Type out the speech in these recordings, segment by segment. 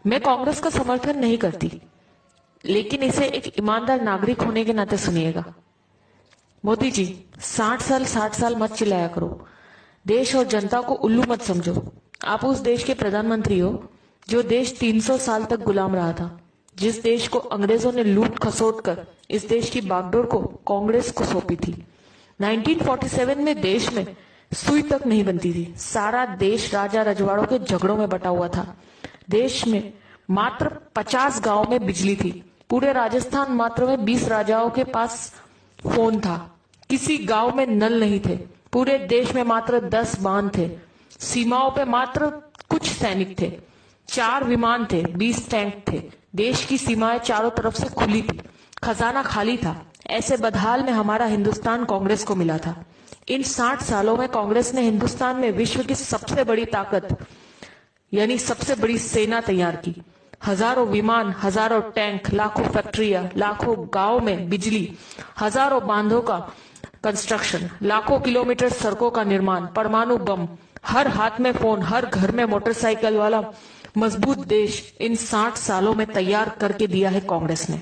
मैं कांग्रेस का समर्थन नहीं करती, लेकिन इसे एक ईमानदार नागरिक होने के नाते सुनिएगा। मोदी जी, 60 साल मत चिल्लाया करो। देश और जनता को उल्लू मत समझो। आप उस देश के प्रधानमंत्री हो जो देश 300 साल तक गुलाम रहा था, जिस देश को अंग्रेजों ने लूट खसोट कर इस देश की बागडोर को कांग्रेस को सौंपी थी। 1947 में देश में सुई तक नहीं बनती थी। सारा देश राजा रजवाड़ों के झगड़ों में बटा हुआ था। देश में मात्र 50 गांव में बिजली थी। पूरे राजस्थान मात्र में 20 राजाओं के पास फोन था। किसी गांव में नल नहीं थे। पूरे देश में मात्र 10 बांध थे। सीमाओं पे मात्र कुछ सैनिक थे। 4 विमान थे, 20 टैंक थे। देश की सीमाएं चारों तरफ से खुली थी। खजाना खाली था। ऐसे बदहाल में हमारा हिंदुस्तान कांग्रेस को मिला था। इन 60 सालों में कांग्रेस ने हिंदुस्तान में विश्व की सबसे बड़ी ताकत यानी सबसे बड़ी सेना तैयार की। हजारों विमान, हजारों टैंक, लाखों फैक्ट्रियां, लाखों गांव में बिजली, हजारों बांधों का कंस्ट्रक्शन, लाखों किलोमीटर सड़कों का निर्माण, परमाणु बम, हर हाथ में फोन, हर घर में मोटरसाइकिल वाला मजबूत देश इन 60 सालों में तैयार करके दिया है कांग्रेस ने।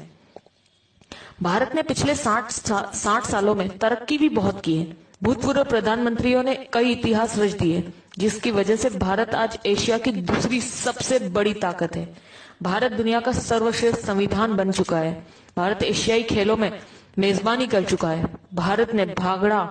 भारत ने पिछले 60 सालों में तरक्की भी बहुत की है। भूतपूर्व प्रधानमंत्रियों ने कई इतिहास रच दिए, जिसकी वजह से भारत आज एशिया की दूसरी सबसे बड़ी ताकत है। भारत दुनिया का सर्वश्रेष्ठ संविधान बन चुका है। भारत एशियाई खेलों में मेजबानी कर चुका है। भारत ने भागड़ा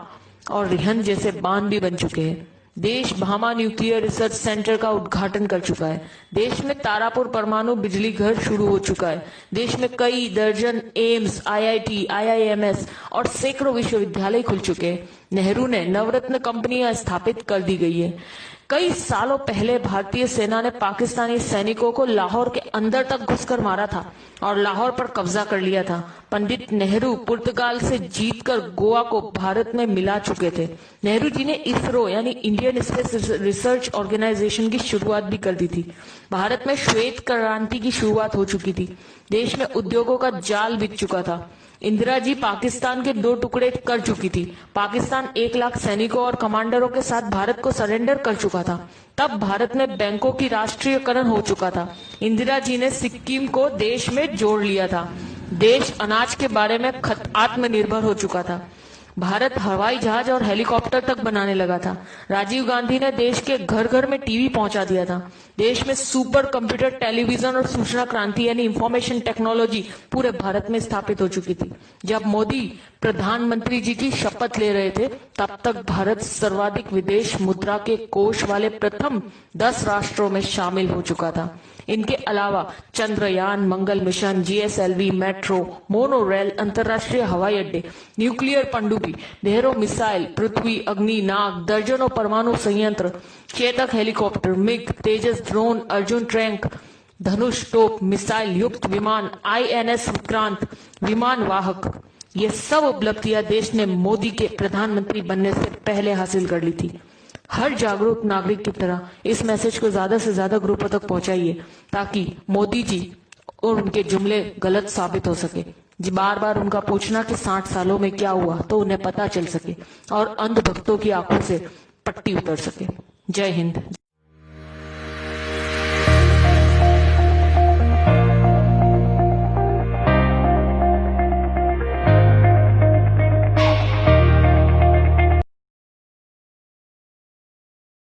और रिहंद जैसे बांध भी बन चुके हैं। देश भामा न्यूक्लियर रिसर्च सेंटर का उद्घाटन कर चुका है। देश में तारापुर परमाणु बिजली घर शुरू हो चुका है। देश में कई दर्जन एम्स, आईआईटी, आईआईएमएस और सैकड़ों विश्वविद्यालय खुल चुके हैं। नेहरू ने नवरत्न कंपनियां स्थापित कर दी गई है। कई सालों पहले भारतीय सेना ने पाकिस्तानी सैनिकों को लाहौर के अंदर तक घुसकर मारा था और लाहौर पर कब्जा कर लिया था। पंडित नेहरू पुर्तगाल से जीतकर गोवा को भारत में मिला चुके थे। नेहरू जी ने इसरो यानी इंडियन स्पेस रिसर्च ऑर्गेनाइजेशन की शुरुआत भी कर दी थी। भारत में श्वेत क्रांति की शुरुआत हो चुकी थी। देश में उद्योगों का जाल बिछ चुका था। इंदिरा जी पाकिस्तान के 2 टुकड़े कर चुकी थी। पाकिस्तान 1 लाख सैनिकों और कमांडरों के साथ भारत को सरेंडर कर चुका था। तब भारत में बैंकों की राष्ट्रीयकरण हो चुका था। इंदिरा जी ने सिक्किम को देश में जोड़ लिया था। देश अनाज के बारे में आत्मनिर्भर हो चुका था। भारत हवाई जहाज और हेलीकॉप्टर तक बनाने लगा था। राजीव गांधी ने देश के घर घर में टीवी पहुंचा दिया था। देश में सुपर कंप्यूटर, टेलीविजन और सूचना क्रांति यानी इंफॉर्मेशन टेक्नोलॉजी पूरे भारत में स्थापित हो चुकी थी। जब मोदी प्रधानमंत्री जी की शपथ ले रहे थे, तब तक भारत सर्वाधिक विदेश मुद्रा के कोष वाले प्रथम 10 राष्ट्रों में शामिल हो चुका था। इनके अलावा Chandrayaan, Mangal mission, GSLV, metro, monorail, अंतर्राष्ट्रीय हवाई अड्डे, न्यूक्लियर पनडुब्बी, ढेरों मिसाइल, पृथ्वी, अग्नि, नाग, दर्जनों परमाणु संयंत्र, चेतक हेलीकॉप्टर, मिग, तेजस ड्रोन, अर्जुन टैंक, धनुष तोप, मिसाइल युक्त विमान, आईएनएस विक्रांत, विमान वाहक, ये सब उपलब्धियां देश ने मोदी के प्रधानमंत्री बनने से पहले हासिल कर ली थी। हर जागरूक नागरिक की तरह इस मैसेज को ज्यादा से ज्यादा ग्रुपों तक पहुंचाइए, ताकि मोदी जी और उनके जुमले गलत साबित हो सके। जी बार बार उनका पूछना कि 60 सालों में क्या हुआ, तो उन्हें पता चल सके और अंधभक्तों की आंखों से पट्टी उतर सके। जय हिंद।